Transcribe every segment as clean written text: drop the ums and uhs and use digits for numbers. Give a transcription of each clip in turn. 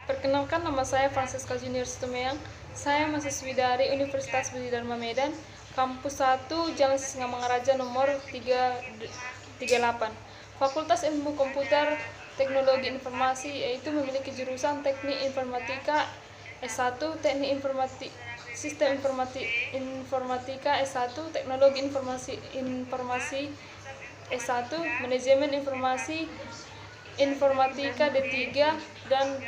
Perkenalkan, nama saya Francisca Junior Stumeang. Saya mahasiswi dari Universitas Budi Dharma Medan, Kampus 1, Jalan Singamangaraja nomor 338. Fakultas Ilmu Komputer Teknologi Informasi, yaitu memiliki jurusan Teknik Informatika S1, Teknik Sistem Informatika S1, Teknologi Informasi S1, Manajemen Informasi Informatika D3, dan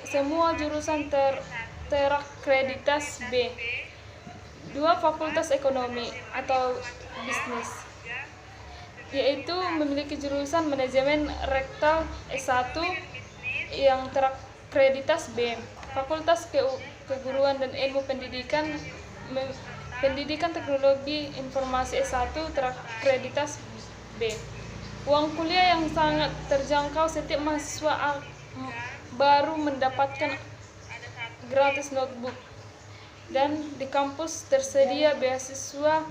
semua jurusan terakreditasi B. Dua fakultas ekonomi atau bisnis, yaitu memiliki jurusan manajemen rektal S1 yang terakreditasi B. Fakultas keguruan dan ilmu pendidikan teknologi informasi S1 terakreditasi B. Uang kuliah yang sangat terjangkau, setiap mahasiswa baru mendapatkan gratis notebook, dan di kampus tersedia beasiswa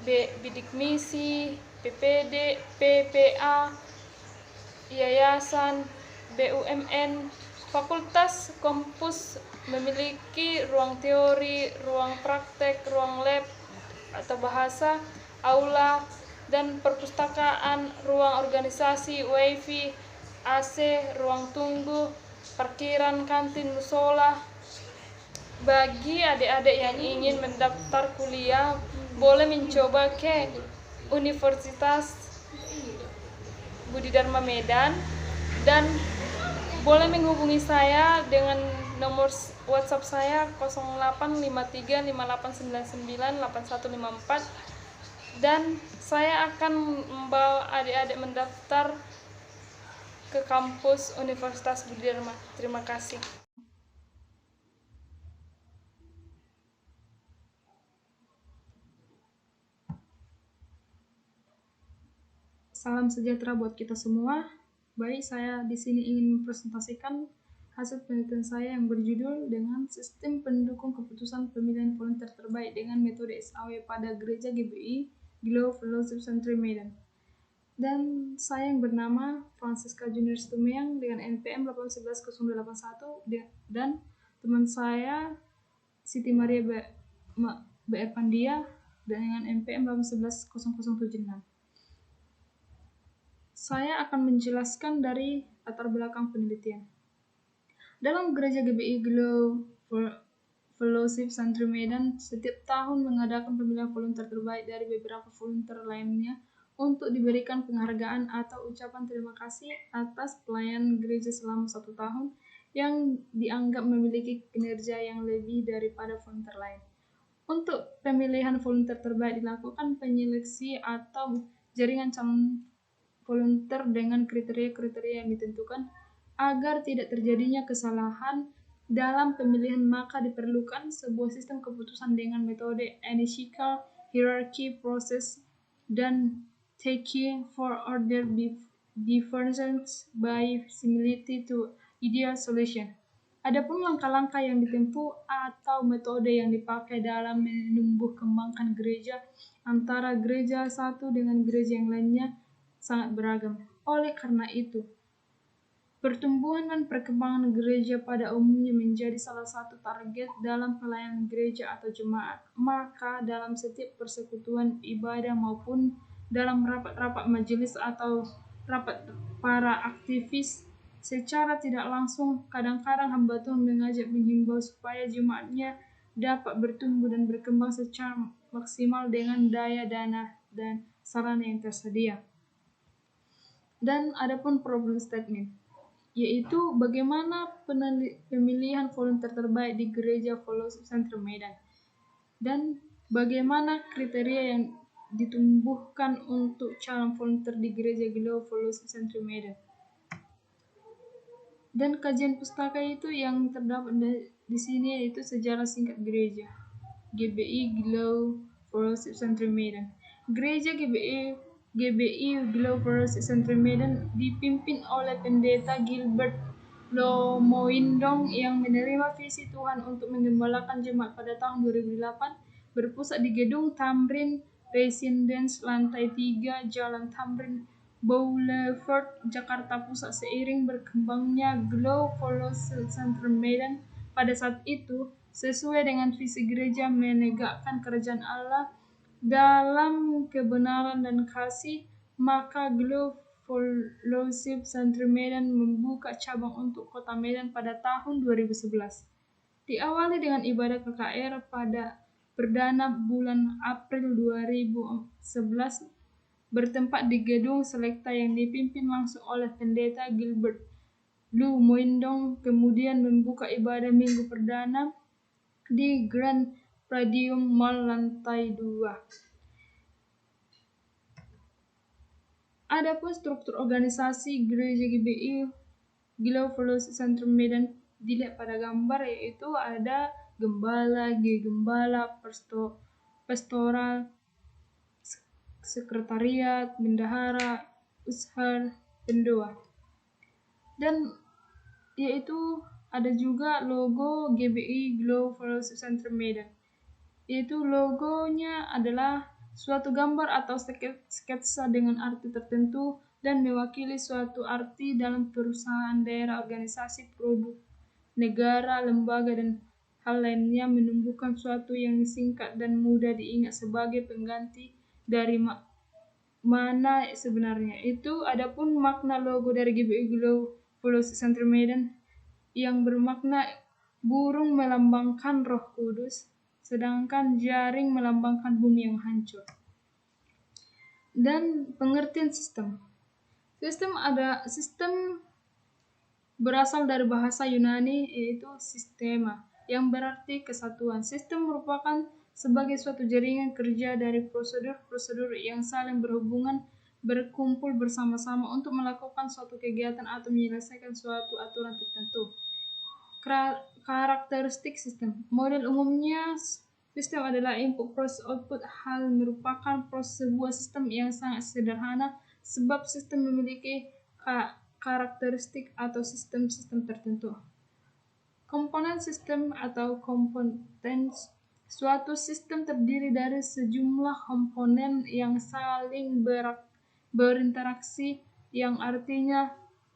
bidik misi, PPD, PPA, yayasan, BUMN. Fakultas kampus memiliki ruang teori, ruang praktek, ruang lab atau bahasa, aula dan perpustakaan, ruang organisasi, wifi, AC, ruang tunggu, parkiran, kantin, musola. Bagi adik-adik yang ingin mendaftar kuliah, boleh mencoba ke Universitas Budi Dharma Medan, dan boleh menghubungi saya dengan nomor WhatsApp saya 085358998154, dan saya akan membawa adik-adik mendaftar ke kampus Universitas Budi Dharma. Terima kasih. Salam sejahtera buat kita semua. Baik, saya di sini ingin mempresentasikan hasil penelitian saya yang berjudul dengan sistem pendukung keputusan pemilihan volunteer terbaik dengan metode SAW pada Gereja GBI Glow Fellowship Santri Medan. Dan saya yang bernama Francisca Junior Stumeang dengan NPM 8110281, dan teman saya Siti Maria BR Pandia dengan NPM 8110076. Saya akan menjelaskan dari latar belakang penelitian. Dalam Gereja GBI Glow Fellowship Santri Medan setiap tahun mengadakan pemilihan volunteer terbaik dari beberapa volunteer lainnya untuk diberikan penghargaan atau ucapan terima kasih atas pelayanan gereja selama 1 tahun yang dianggap memiliki kinerja yang lebih daripada volunteer lain. Untuk pemilihan volunteer terbaik dilakukan penyeleksi atau jaringan calon volunteer dengan kriteria-kriteria yang ditentukan. Agar tidak terjadinya kesalahan dalam pemilihan, maka diperlukan sebuah sistem keputusan dengan metode initial hierarchy process dan taking for order differences by similarity to ideal solution. Adapun langkah-langkah yang ditempuh atau metode yang dipakai dalam menumbuh kembangkan gereja antara gereja satu dengan gereja yang lainnya sangat beragam. Oleh karena itu, pertumbuhan dan perkembangan gereja pada umumnya menjadi salah satu target dalam pelayanan gereja atau jemaat. Maka dalam setiap persekutuan ibadah maupun dalam rapat-rapat majelis atau rapat para aktivis, secara tidak langsung kadang-kadang hamba Tuhan mengajak menghimbau supaya jemaatnya dapat bertumbuh dan berkembang secara maksimal dengan daya dana dan sarana yang tersedia. Dan adapun problem statement, yaitu bagaimana pemilihan volunteer terbaik di Gereja Fellowship Santri Medan, dan bagaimana kriteria yang ditumbuhkan untuk calon volunteer di Gereja Glow Fellowship Santri Medan. Dan kajian pustaka itu yang terdapat di sini yaitu sejarah singkat gereja GBI Glow Fellowship Santri Medan. Gereja GBI Glow Fellowship Santri Medan dipimpin oleh Pendeta Gilbert Lomoindong yang menerima visi Tuhan untuk menggembalakan jemaat pada tahun 2008, berpusat di gedung Tamrin Residence lantai 3 Jalan Tamrin Boulevard, Jakarta Pusat. Seiring berkembangnya Glow Fellowship Centrum Medan pada saat itu, sesuai dengan visi gereja menegakkan kerajaan Allah dalam kebenaran dan kasih, maka Glow Fellowship Centrum Medan membuka cabang untuk Kota Medan pada tahun 2011. Diawali dengan ibadah KKR pada perdana bulan April 2011 bertempat di Gedung Selekta yang dipimpin langsung oleh Pendeta Gilbert Lu Moindong, kemudian membuka ibadah minggu perdana di Grand Pradium Mall lantai 2. Adapun struktur organisasi Gereja GBI Glow Fellowship Centrum Medan dilihat pada gambar, yaitu ada gembala, gembala, pastoral, sekretariat, bendahara, ushar, pendoa. Dan yaitu ada juga logo GBI Glow Fellowship Centrum Medan. Yaitu logonya adalah suatu gambar atau sketsa dengan arti tertentu dan mewakili suatu arti dalam perusahaan, daerah, organisasi, produk, negara, lembaga, dan hal lainnya, menumbuhkan suatu yang singkat dan mudah diingat sebagai pengganti dari mana sebenarnya. Itu adapun makna logo dari GBI Glow Fellowship Centrum Medan yang bermakna burung melambangkan Roh Kudus, sedangkan jaring melambangkan bumi yang hancur. Dan pengertian sistem. Sistem berasal dari bahasa Yunani, yaitu sistema, yang berarti kesatuan. Sistem merupakan sebagai suatu jaringan kerja dari prosedur-prosedur yang saling berhubungan, berkumpul bersama-sama untuk melakukan suatu kegiatan atau menyelesaikan suatu aturan tertentu. Karakteristik sistem. Model umumnya sistem adalah input, process, output. Hal merupakan proses sebuah sistem yang sangat sederhana, sebab sistem memiliki karakteristik atau sistem-sistem tertentu. Komponen sistem atau components. Suatu sistem terdiri dari sejumlah komponen yang saling berinteraksi, yang artinya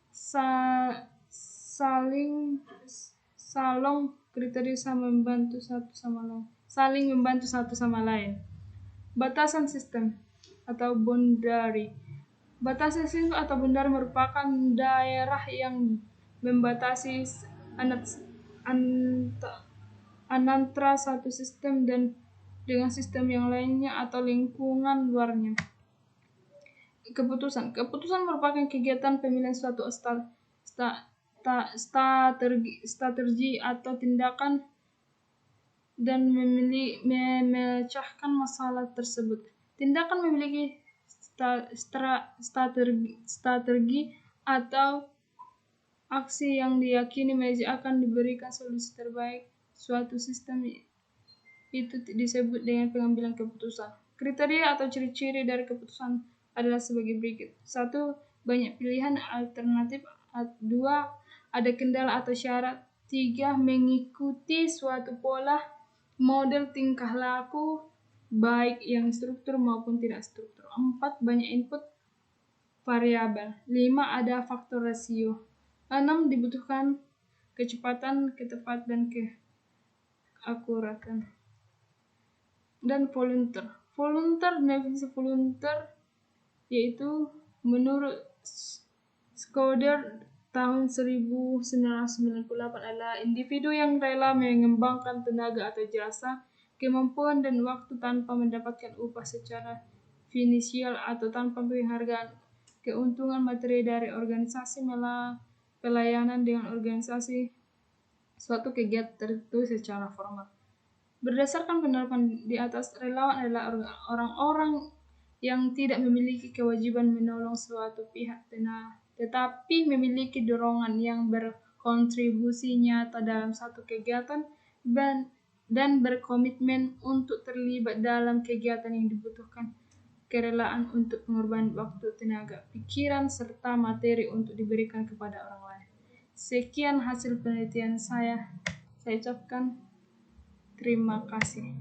saling membantu satu sama lain. Batasan sistem atau boundary. Batasan sistem atau boundary merupakan daerah yang membatasi antara satu sistem dan dengan sistem yang lainnya atau lingkungan luarnya. Keputusan merupakan kegiatan pemilihan suatu strategi atau tindakan dan memecahkan masalah tersebut. Tindakan memiliki strategi atau aksi yang diyakini akan diberikan solusi terbaik. Suatu sistem itu disebut dengan pengambilan keputusan. Kriteria atau ciri-ciri dari keputusan adalah sebagai berikut. 1. Banyak pilihan alternatif. 2. Ada kendala atau syarat. 3. Mengikuti suatu pola, model tingkah laku, baik yang struktur maupun tidak struktur. 4. Banyak input variabel. 5. Ada faktor rasio. 6. Dibutuhkan kecepatan, ketepatan, dan keakuratan. Dan volunteer. Definisi volunteer yaitu menurut Schroeder tahun 1998 adalah individu yang rela mengembangkan tenaga atau jasa, kemampuan, dan waktu tanpa mendapatkan upah secara finansial atau tanpa penghargaan, keuntungan materi dari organisasi, pelayanan dengan organisasi, suatu kegiatan tertentu secara formal. Berdasarkan penerapan di atas, relawan adalah orang-orang yang tidak memiliki kewajiban menolong suatu pihak, tetapi memiliki dorongan yang berkontribusi nyata dalam satu kegiatan dan berkomitmen untuk terlibat dalam kegiatan yang dibutuhkan kerelaan untuk pengorbanan waktu, tenaga, pikiran, serta materi untuk diberikan kepada orang lain. Sekian hasil penelitian saya ucapkan terima kasih.